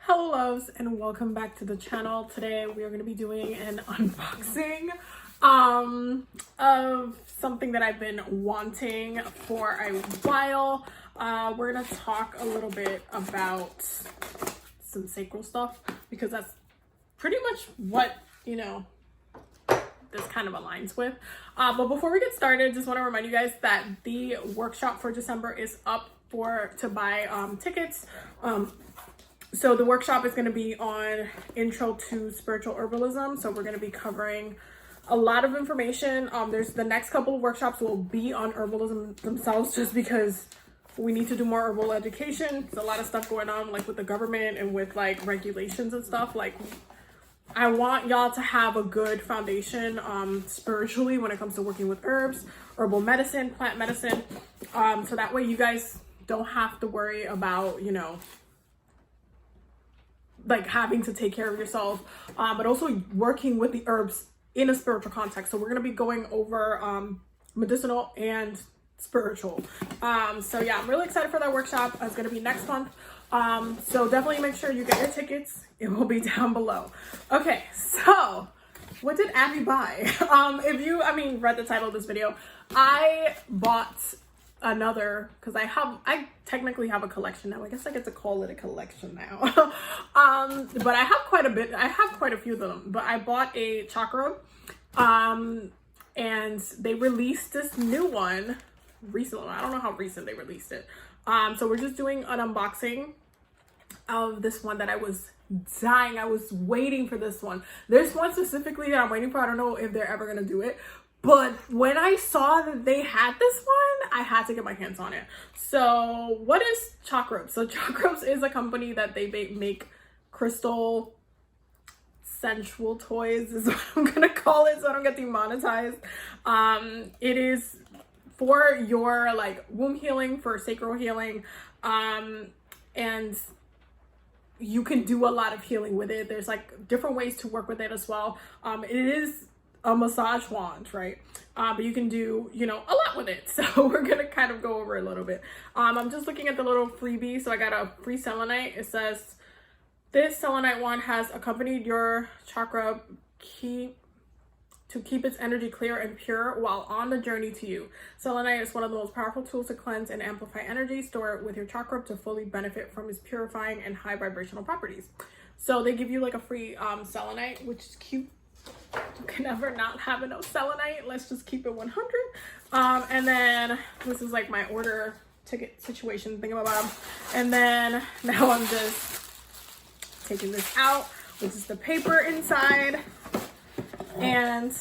Hello loves, and welcome back to the channel. Today we are going to be doing an unboxing of something that I've been wanting for a while. We're going to talk a little bit about some sacral stuff because that's pretty much what, you know, this kind of aligns with. But before we get started, just want to remind you guys that the workshop for December is up to buy tickets. So the workshop is going to be on Intro to Spiritual Herbalism. So we're going to be covering a lot of information. There's the next couple of workshops will be on herbalism themselves, just because we need to do more herbal education. There's a lot of stuff going on, like with the government and with like regulations and stuff. Like, I want y'all to have a good foundation spiritually when it comes to working with herbs, herbal medicine, plant medicine. So that way you guys don't have to worry about, you know, like having to take care of yourself, but also working with the herbs in a spiritual context. So we're going to be going over medicinal and spiritual. So yeah, I'm really excited for that workshop. It's going to be next month. So definitely make sure you get your tickets. It will be down below. Okay, so what did Abby buy? If you, read the title of this video, I bought another, because I technically have a collection now. I guess I get to call it a collection now. But I have quite a bit. I have quite a few of them. But I bought a Chakrub, and they released this new one recently. I don't know how recent they released it. So we're just doing an unboxing of this one that I was dying. I was waiting for this one. There's one specifically that I'm waiting for. I don't know if they're ever gonna do it. But when I saw that they had this one, I had to get my hands on it. So what is Chakrubs? So Chakrubs is a company that they make crystal sensual toys, is what I'm gonna call it, so I don't get demonetized. It is for your like womb healing, for sacral healing, and you can do a lot of healing with it. There's like different ways to work with it as well. It is a massage wand, right? But you can do, you know, a lot with it. So we're gonna kind of go over a little bit. I'm just looking at the little freebie. So I got a free selenite. It says, this selenite wand has accompanied your chakra to keep its energy clear and pure while on the journey to you. Selenite is one of the most powerful tools to cleanse and amplify energy. Store it with your chakra to fully benefit from its purifying and high vibrational properties. So they give you like a free selenite, which is cute. You can never not have enough selenite. Let's just keep it 100. And then this is like my order ticket situation thing about them. And then now I'm just taking this out, which is the paper inside. And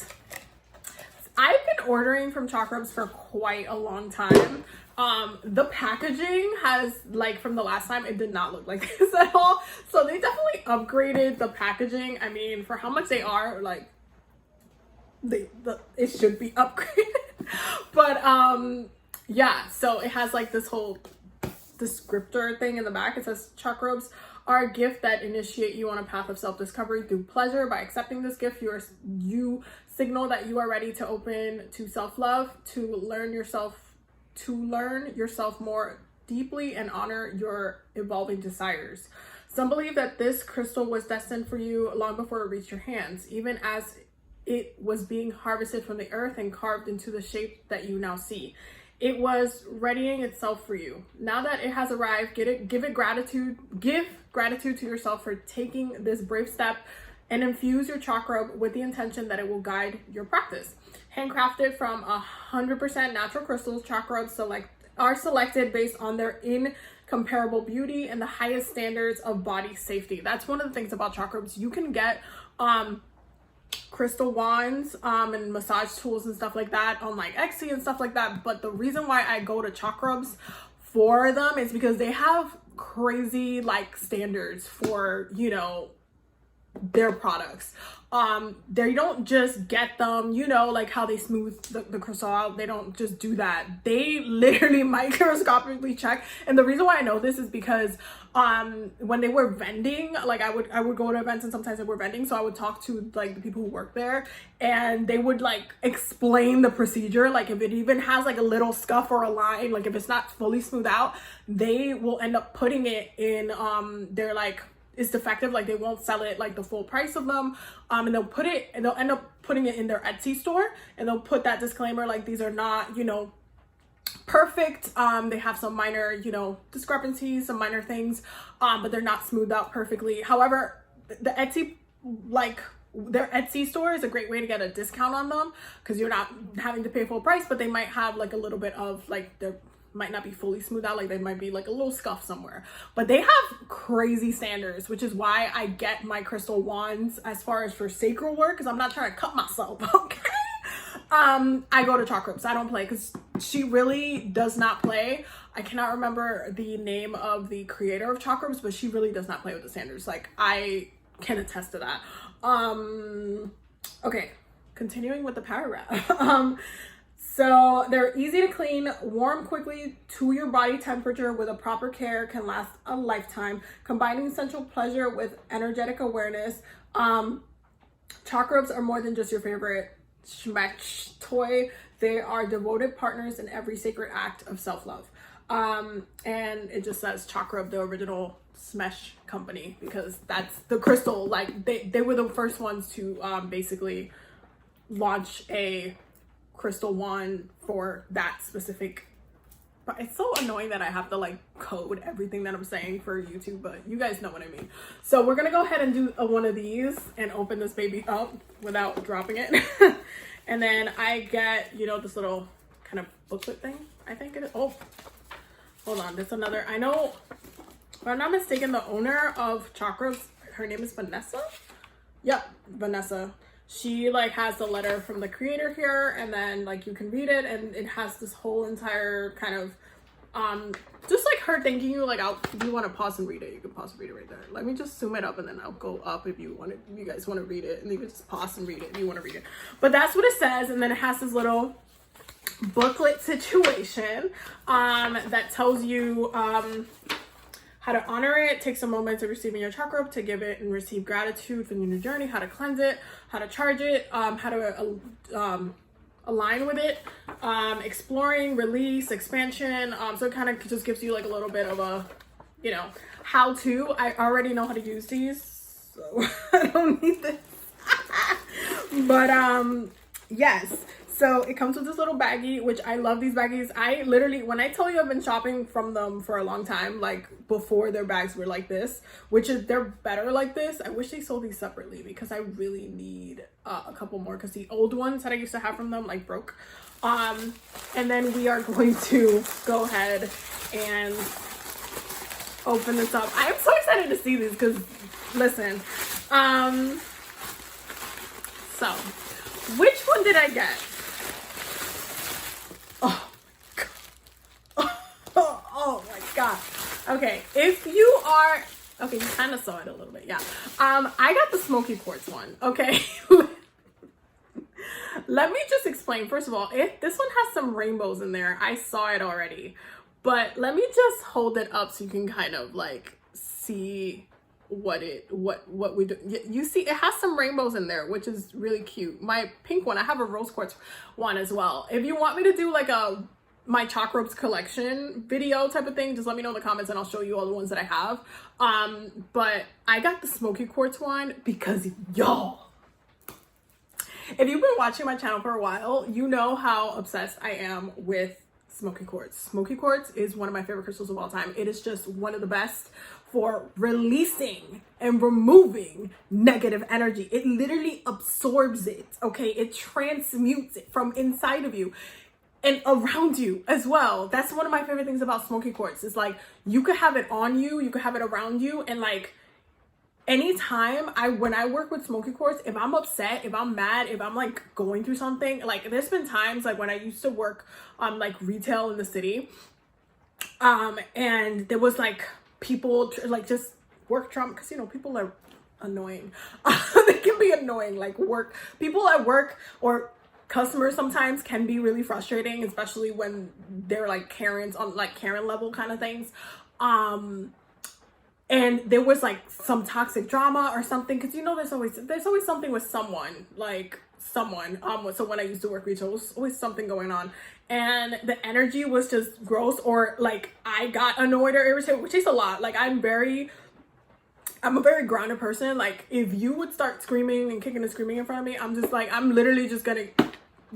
I've been ordering from Chakrubs for quite a long time. The packaging has, like, from the last time, it did not look like this at all. So they definitely upgraded the packaging. I mean, for how much they are, like, it should be upgraded. But yeah, so it has like this whole descriptor thing in the back. It says Chakrubs are a gift that initiate you on a path of self-discovery through pleasure. By accepting this gift, you signal that you are ready to open to self-love, to learn yourself more deeply and honor your evolving desires. Some believe that this crystal was destined for you long before it reached your hands, even as it was being harvested from the earth and carved into the shape that you now see. It was readying itself for you. Now that it has arrived, give gratitude to yourself for taking this brave step, and infuse your chakra with the intention that it will guide your practice. Handcrafted from 100% natural crystals, Chakrubs are selected based on their incomparable beauty and the highest standards of body safety. That's one of the things about Chakrubs. You can get crystal wands and massage tools and stuff like that on like Etsy and stuff like that, but the reason why I go to Chakrubs for them is because they have crazy like standards for, you know, their products. They don't just get them, you know, like how they smooth the crystal out. They don't just do that. They literally microscopically check. And the reason why I know this is because when they were vending, like I would go to events and sometimes they were vending, so I would talk to like the people who work there, and they would like explain the procedure. Like if it even has like a little scuff or a line, like if it's not fully smooth out, they will end up putting it in their like is defective, like they won't sell it like the full price of them, and they'll end up putting it in their Etsy store, and they'll put that disclaimer like these are not, you know, perfect. They have some minor, you know, discrepancies, some minor things, but they're not smoothed out perfectly. However, the Etsy, like their Etsy store is a great way to get a discount on them, because you're not having to pay full price, but they might have like a little bit of like, there might not be fully smoothed out, like they might be like a little scuff somewhere, but they have crazy standards, which is why I get my crystal wands as far as for sacral work, because I'm not trying to cut myself. Okay. I go to Chakrubs. I don't play, because she really does not play. I cannot remember the name of the creator of Chakrubs, but she really does not play with the standards. Like, I can attest to that. Okay, continuing with the paragraph. So they're easy to clean, warm quickly to your body temperature with a proper care, can last a lifetime, combining sensual pleasure with energetic awareness. Chakrubs are more than just your favorite schmech toy. They are devoted partners in every sacred act of self-love. And it just says Chakrub, the original Smesh company, because that's the crystal, like they were the first ones to basically launch a crystal wand for that specific. But it's so annoying that I have to like code everything that I'm saying for YouTube, but you guys know what I mean. So we're gonna go ahead and do one of these and open this baby up without dropping it. And then I get, you know, this little kind of booklet thing, I think it is. Oh, hold on, there's another. I know, if I'm not mistaken, the owner of Chakrubs, her name is Vanessa. Yep, Vanessa. She like has the letter from the creator here, and then like you can read it, and it has this whole entire kind of just like her thanking you. Like, if you want to pause and read it, you can pause and read it right there. Let me just zoom it up, and then I'll go up if you want to, you guys want to read it, and you can just pause and read it if you want to read it. But that's what it says, and then it has this little booklet situation that tells you how to honor it. Take some moments of receiving your chakra to give it and receive gratitude for your new journey, how to cleanse it, how to charge it, how to align with it, exploring, release, expansion. So it kind of just gives you like a little bit of a, you know, how to. I already know how to use these, so I don't need this. But yes. So it comes with this little baggie, which I love these baggies. I literally, when I tell you I've been shopping from them for a long time, like before their bags were like this, which is, they're better like this. I wish they sold these separately, because I really need a couple more, because the old ones that I used to have from them like broke. And then we are going to go ahead and open this up. I am so excited to see these, because listen, so which one did I get? Oh my god. Okay, if you are, okay, you kind of saw it a little bit, yeah. I got the Smoky Quartz one, okay? Let me just explain. First of all, if this one has some rainbows in there, I saw it already. But let me just hold it up so you can kind of like see what we do. You see, it has some rainbows in there, which is really cute. My pink one, I have a rose quartz one as well. If you want me to do like my Chakrubs collection video type of thing, just let me know in the comments and I'll show you all the ones that I have. But I got the Smoky Quartz one because y'all, if you've been watching my channel for a while, you know how obsessed I am with Smoky Quartz. Smoky Quartz is one of my favorite crystals of all time. It is just one of the best for releasing and removing negative energy. It literally absorbs it, okay? It transmutes it from inside of you and around you as well. That's one of my favorite things about Smoky Quartz. It's like, you could have it on you, you could have it around you, and like, anytime when I work with Smoky Quartz, if I'm upset, if I'm mad, if I'm like going through something, like there's been times like when I used to work like retail in the city, and there was like people like just work trauma, because you know people are annoying. They can be annoying, like people at work or customers sometimes can be really frustrating, especially when they're like Karens on like Karen level kind of things. And there was like some toxic drama or something, because you know there's always something with someone. So when I used to work retail, there was always something going on, and the energy was just gross, or like I got annoyed or irritated, which is a lot. Like I'm very I'm a very grounded person. Like, if you would start screaming and kicking and screaming in front of me, I'm just like, I'm literally just gonna,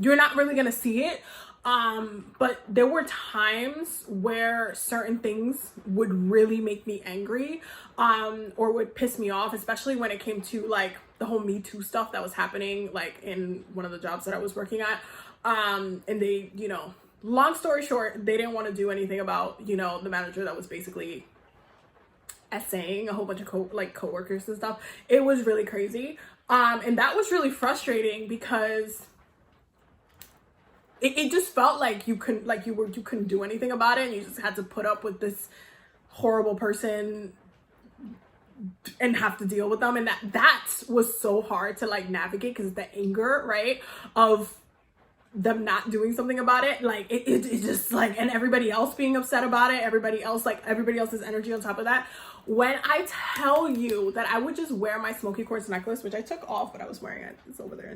you're not really gonna see it. But there were times where certain things would really make me angry, or would piss me off, especially when it came to like the whole Me Too stuff that was happening, like in one of the jobs that I was working at. And they, you know, long story short, they didn't want to do anything about, you know, the manager that was basically essaying a whole bunch of coworkers and stuff. It was really crazy. And that was really frustrating because it just felt like you couldn't do anything about it, and you just had to put up with this horrible person and have to deal with them. And that was so hard to like navigate, because the anger, right, of them not doing something about it, like it just like, and everybody else being upset about it, everybody else's energy on top of that. When I tell you that I would just wear my Smoky Quartz necklace, which I took off, but I was wearing it, it's over there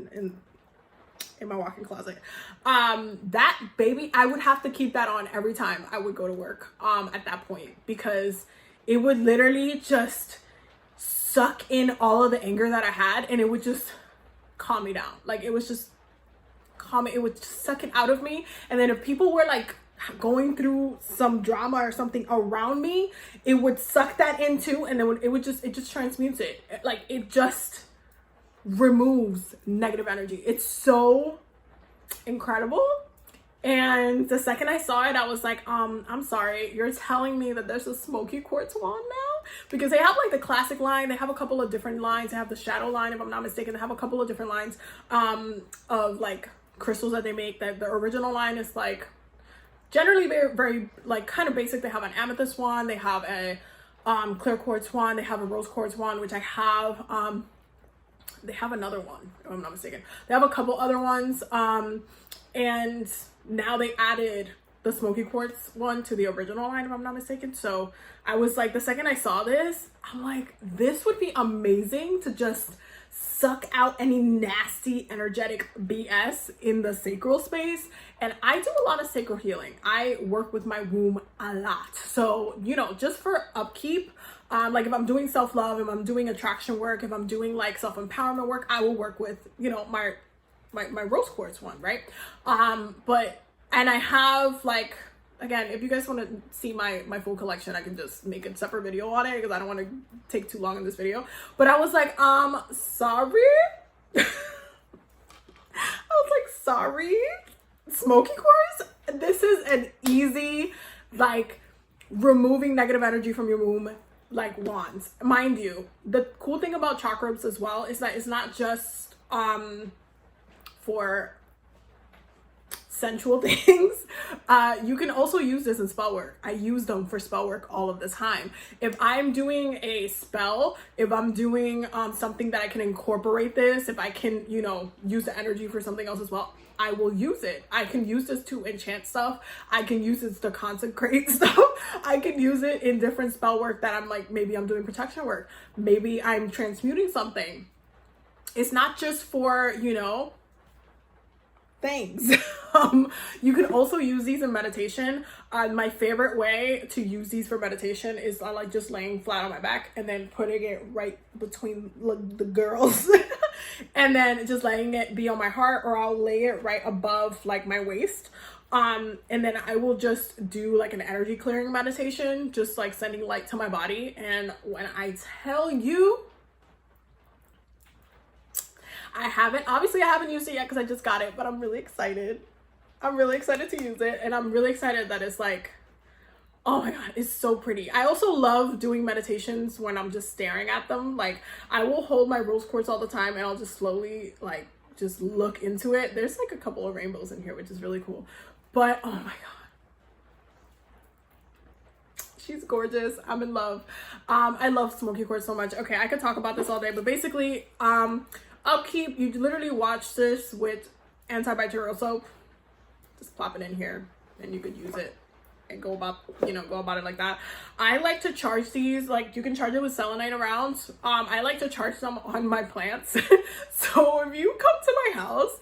in my walk-in closet, that baby, I would have to keep that on every time I would go to work at that point, because it would literally just suck in all of the anger that I had, and it would just calm me down. Like, it was just calm, it would just suck it out of me. And then if people were like going through some drama or something around me, it would suck that in too, and then it just transmutes it. Like, it just removes negative energy. It's so incredible. And the second I saw it, I was like, I'm sorry, you're telling me that there's a Smoky Quartz wand now? Because they have like the classic line, they have a couple of different lines, they have the shadow line, if I'm not mistaken, they have a couple of different lines of like crystals that they make. That the original line is like generally very, very like kind of basic. They have an amethyst wand, they have a clear quartz wand, they have a rose quartz wand, which I have. They have another one, if I'm not mistaken. They have a couple other ones, and now they added the Smoky Quartz one to the original line, if I'm not mistaken. So I was like, the second I saw this, I'm like, this would be amazing to just suck out any nasty energetic BS in the sacral space. And I do a lot of sacral healing. I work with my womb a lot. So, you know, just for upkeep, like if I'm doing self-love, if I'm doing attraction work, if I'm doing like self-empowerment work, I will work with, you know, my rose quartz one, right? And I have like, again, if you guys want to see my full collection, I can just make a separate video on it, because I don't want to take too long in this video. But I was like, sorry. I was like, sorry, Smoky Quartz, this is an easy, like, removing negative energy from your womb, like, wands. Mind you, the cool thing about Chakrubs as well is that it's not just for sensual things. You can also use this in spell work. I use them for spell work all of the time. If I'm doing a spell, if I'm doing something that I can incorporate this, if I can, you know, use the energy for something else as well, I will use it. I can use this to enchant stuff. I can use this to consecrate stuff. I can use it in different spell work that I'm like, maybe I'm doing protection work. Maybe I'm transmuting something. It's not just for, you know, things. You can also use these in meditation. My favorite way to use these for meditation is I like just laying flat on my back and then putting it right between the girls and then just letting it be on my heart, or I'll lay it right above like my waist. And then I will just do like an energy clearing meditation, just like sending light to my body. And when I tell you, I haven't used it yet because I just got it, but I'm really excited. I'm really excited to use it, and I'm really excited that it's like, oh my god, it's so pretty. I also love doing meditations when I'm just staring at them. Like, I will hold my rose quartz all the time, and I'll just slowly like just look into it. There's like a couple of rainbows in here, which is really cool. But oh my god, she's gorgeous. I'm in love. I love Smoky Quartz so much. Okay, I could talk about this all day, but basically, upkeep, you literally wash this with antibacterial soap. Just plop it in here and you could use it and go about it like that. I like to charge these, like you can charge it with selenite around. I like to charge them on my plants. So if you come to my house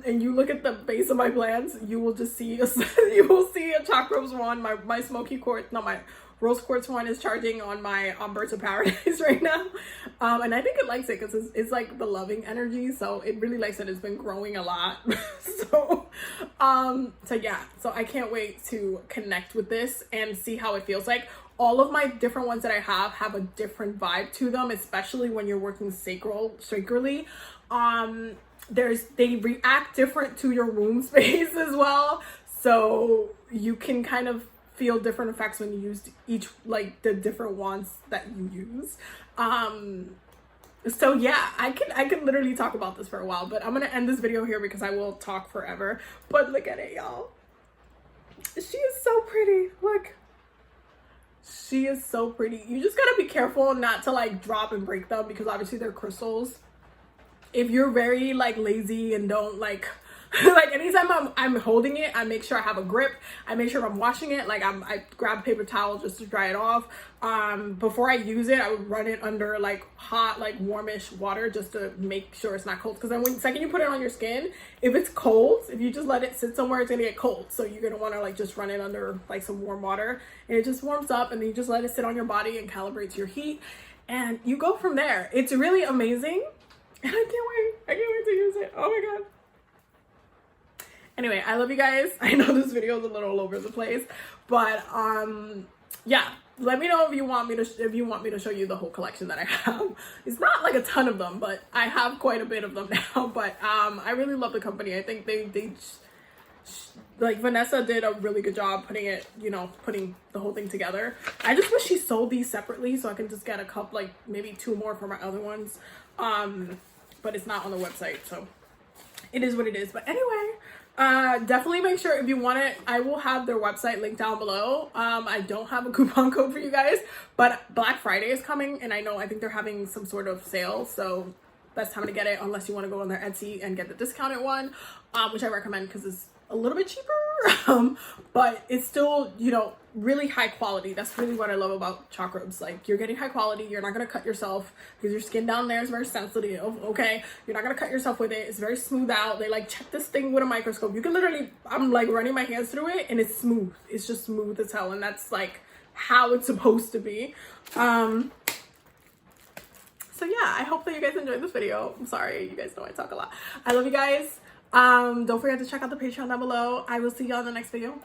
and you look at the base of my plants, you will just see a Chakrubs wand, my Smoky Quartz, not my Rose Quartz one is charging on my Birds of Paradise right now. And I think it likes it because it's like the loving energy. So it really likes it. It's been growing a lot. So yeah, so I can't wait to connect with this and see how it feels like. All of my different ones that I have a different vibe to them, especially when you're working sacrally. They react different to your room space as well. So you can kind of feel different effects when you use each, like the different wands that you use. So yeah, I can literally talk about this for a while, but I'm gonna end this video here because I will talk forever. But look at it, y'all. She is so pretty. Look. She is so pretty. You just gotta be careful not to like drop and break them because obviously they're crystals. If you're very like lazy and don't like like anytime I'm holding it, I make sure I have a grip. I make sure I'm washing it. Like I grab a paper towel just to dry it off. Before I use it, I would run it under like hot, like warmish water just to make sure it's not cold. Because then the second you put it on your skin, if it's cold, if you just let it sit somewhere, it's gonna get cold. So you're gonna want to like just run it under like some warm water, and it just warms up, and then you just let it sit on your body and calibrates your heat, and you go from there. It's really amazing, and I can't wait. I can't wait to use it. Oh my god. Anyway, I love you guys. I know this video is a little all over the place, but yeah, let me know if you want me to show you the whole collection that I have. It's not like a ton of them, but I have quite a bit of them now. But I really love the company. I think they like Vanessa did a really good job putting it, you know, putting the whole thing together. I just wish she sold these separately so I can just get a couple, like maybe 2 more for my other ones. But it's not on the website, so it is what it is. But anyway, definitely make sure if you want it, I will have their website linked down below. I don't have a coupon code for you guys, but Black Friday is coming, and I think they're having some sort of sale, so best time to get it unless you want to go on their Etsy and get the discounted one, which I recommend because it's a little bit cheaper, but it's still, you know, really high quality. That's really what I love about Chakrubs. Like, you're getting high quality. You're not going to cut yourself because your skin down there is very sensitive. Okay, you're not going to cut yourself with it. It's very smooth out. They like check this thing with a microscope. You can literally, I'm like running my hands through it and it's smooth. It's just smooth as hell, and that's like how it's supposed to be. So yeah, I hope that you guys enjoyed this video. I'm sorry, you guys know I talk a lot. I love you guys. Don't forget to check out the Patreon down below. I will see y'all in the next video.